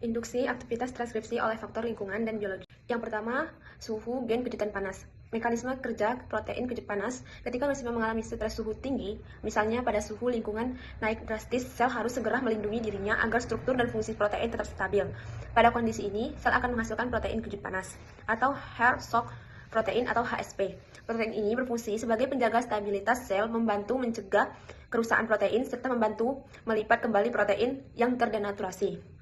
Induksi aktivitas transkripsi oleh faktor lingkungan dan biologi. Yang pertama, suhu gen kejutan panas. Mekanisme kerja protein kejut panas. Ketika organisme mengalami stres suhu tinggi, misalnya pada suhu lingkungan naik drastis, sel harus segera melindungi dirinya agar struktur dan fungsi protein tetap stabil. Pada kondisi ini, sel akan menghasilkan protein kejut panas atau hair shock protein atau HSP. Protein ini berfungsi sebagai penjaga stabilitas sel, membantu mencegah kerusakan protein, serta membantu melipat kembali protein yang terdenaturasi.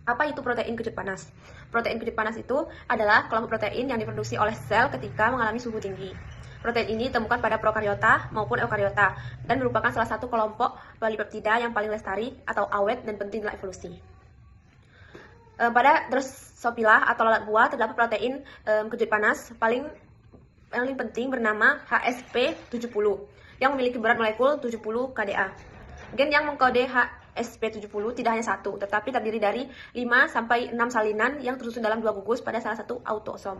Apa itu protein kejut panas? Protein kejut panas itu adalah kelompok protein yang diproduksi oleh sel ketika mengalami suhu tinggi. Protein ini ditemukan pada prokariota maupun eukariota dan merupakan salah satu kelompok polipeptida yang paling lestari atau awet dan penting dalam evolusi. Pada Drosophila atau lalat buah terdapat protein kejut panas paling penting bernama HSP70 yang memiliki berat molekul 70 kDa. Gen yang mengkode HSP70 tidak hanya satu, tetapi terdiri dari 5-6 salinan yang tersusun dalam dua gugus pada salah satu autosom.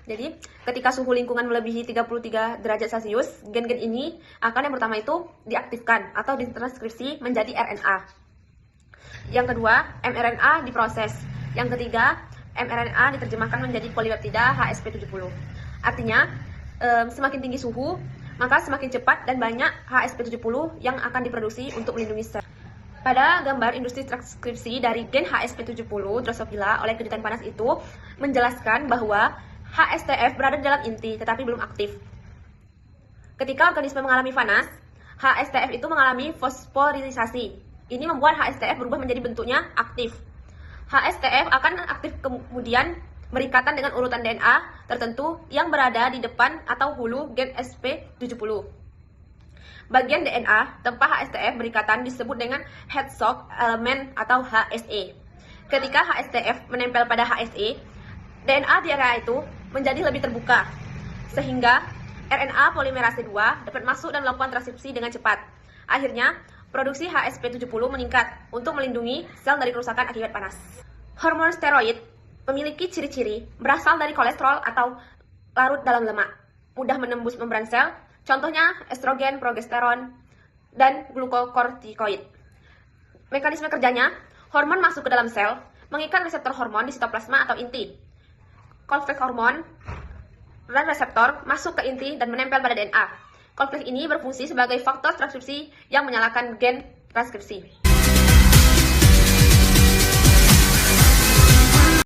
Jadi, ketika suhu lingkungan melebihi 33 derajat Celcius, gen-gen ini akan yang pertama itu diaktifkan atau ditranskripsi menjadi RNA. Yang kedua, mRNA diproses. Yang ketiga, mRNA diterjemahkan menjadi polipeptida HSP70. Artinya, semakin tinggi suhu, maka semakin cepat dan banyak HSP70 yang akan diproduksi untuk melindungi sel. Pada gambar industri transkripsi dari gen HSP70 Drosophila oleh kejutan panas itu menjelaskan bahwa HSTF berada dalam inti tetapi belum aktif. Ketika organisme mengalami panas, HSTF itu mengalami fosforilisasi. Ini membuat HSTF berubah menjadi bentuknya aktif. HSTF akan aktif kemudian berikatan dengan urutan DNA tertentu yang berada di depan atau hulu gen SP70. Bagian DNA tempat HSTF berikatan disebut dengan head shock element atau HSE. Ketika HSTF menempel pada HSE, DNA di area itu menjadi lebih terbuka, sehingga RNA polimerase 2 dapat masuk dan melakukan transkripsi dengan cepat. Akhirnya, produksi HSP70 meningkat untuk melindungi sel dari kerusakan akibat panas. Hormon steroid memiliki ciri-ciri berasal dari kolesterol atau larut dalam lemak, mudah menembus membran sel, contohnya estrogen, progesteron, dan glukokortikoid. Mekanisme kerjanya, hormon masuk ke dalam sel, mengikat reseptor hormon di sitoplasma atau inti. Konflik hormon dan reseptor masuk ke inti dan menempel pada DNA. Konflik ini berfungsi sebagai faktor transkripsi yang menyalakan gen transkripsi.